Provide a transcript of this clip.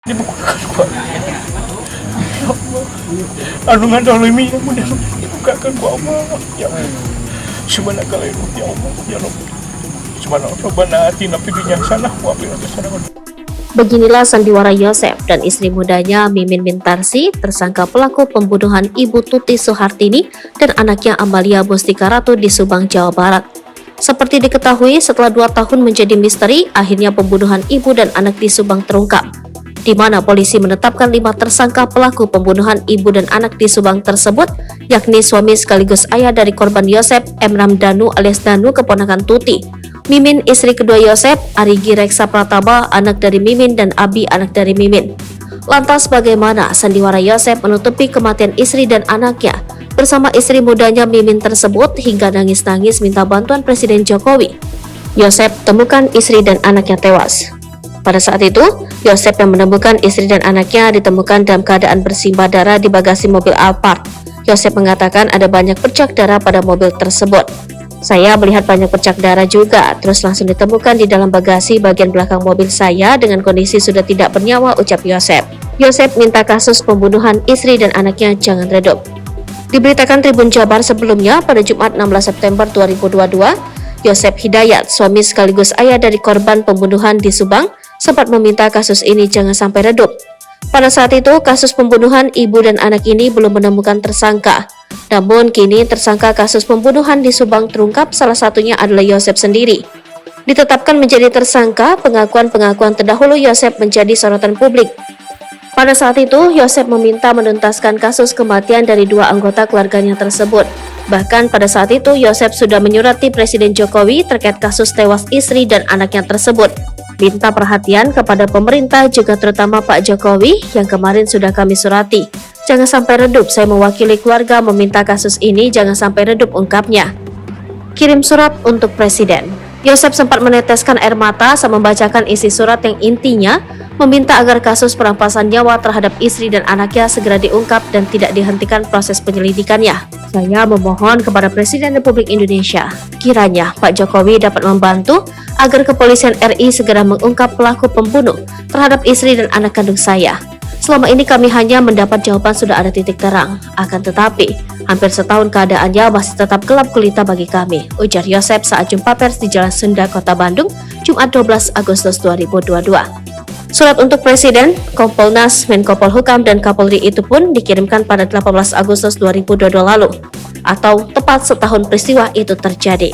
Dibukakan ku ayat. Ya Allah, anu ngadolimi mudah dibukakan ku Allah. Ya Allah, subhanakallahumma ya Allah, ya Rabbi. Subhanallah, atina fid dunya hasanah wa fil akhirati hasanah. Beginilah sandiwara Yosef dan istri mudanya Mimin Mintarsi, tersangka pelaku pembunuhan Ibu Tuti Suhartini dan anaknya Amalia Mustika Ratu di Subang, Jawa Barat. Seperti diketahui, setelah 2 tahun menjadi misteri, akhirnya pembunuhan ibu dan anak di Subang terungkap, di mana polisi menetapkan 5 tersangka pelaku pembunuhan ibu dan anak di Subang tersebut, yakni suami sekaligus ayah dari korban Yosef, Emram Danu alias Danu, keponakan Tuti, Mimin istri kedua Yosef, Arigi Reksa Pratama anak dari Mimin, dan Abi anak dari Mimin. Lantas bagaimana sandiwara Yosef menutupi kematian istri dan anaknya bersama istri mudanya Mimin tersebut hingga nangis-nangis minta bantuan Presiden Jokowi? Yosef temukan istri dan anaknya tewas. Pada saat itu, Yosef yang menemukan istri dan anaknya ditemukan dalam keadaan bersimbah darah di bagasi mobil Alphard. Yosef mengatakan ada banyak bercak darah pada mobil tersebut. Saya melihat banyak bercak darah juga, terus langsung ditemukan di dalam bagasi bagian belakang mobil saya dengan kondisi sudah tidak bernyawa, ucap Yosef. Yosef minta kasus pembunuhan istri dan anaknya jangan redup. Diberitakan Tribun Jabar sebelumnya pada Jumat 16 September 2022, Yosef Hidayat, suami sekaligus ayah dari korban pembunuhan di Subang, sempat meminta kasus ini jangan sampai redup. Pada saat itu, kasus pembunuhan ibu dan anak ini belum menemukan tersangka. Namun kini tersangka kasus pembunuhan di Subang terungkap, salah satunya adalah Yosef sendiri. Ditetapkan menjadi tersangka, pengakuan-pengakuan terdahulu Yosef menjadi sorotan publik. Pada saat itu, Yosef meminta menuntaskan kasus kematian dari 2 anggota keluarganya tersebut. Bahkan pada saat itu, Yosef sudah menyurati Presiden Jokowi terkait kasus tewas istri dan anaknya tersebut. Minta perhatian kepada pemerintah, juga terutama Pak Jokowi yang kemarin sudah kami surati. Jangan sampai redup, saya mewakili keluarga meminta kasus ini jangan sampai redup, ungkapnya. Kirim surat untuk Presiden. Yosef sempat meneteskan air mata saat membacakan isi surat yang intinya meminta agar kasus perampasan nyawa terhadap istri dan anaknya segera diungkap dan tidak dihentikan proses penyelidikannya. Saya memohon kepada Presiden Republik Indonesia, kiranya Pak Jokowi dapat membantu agar kepolisian RI segera mengungkap pelaku pembunuh terhadap istri dan anak kandung saya. Selama ini kami hanya mendapat jawaban sudah ada titik terang, akan tetapi hampir setahun keadaannya masih tetap gelap gulita bagi kami, ujar Yosef saat jumpa pers di Jalan Sunda, Kota Bandung, Jumat 12 Agustus 2022. Surat untuk Presiden, Kompolnas, Menko Polhukam, dan Kapolri itu pun dikirimkan pada 18 Agustus 2022 lalu, atau tepat setahun peristiwa itu terjadi.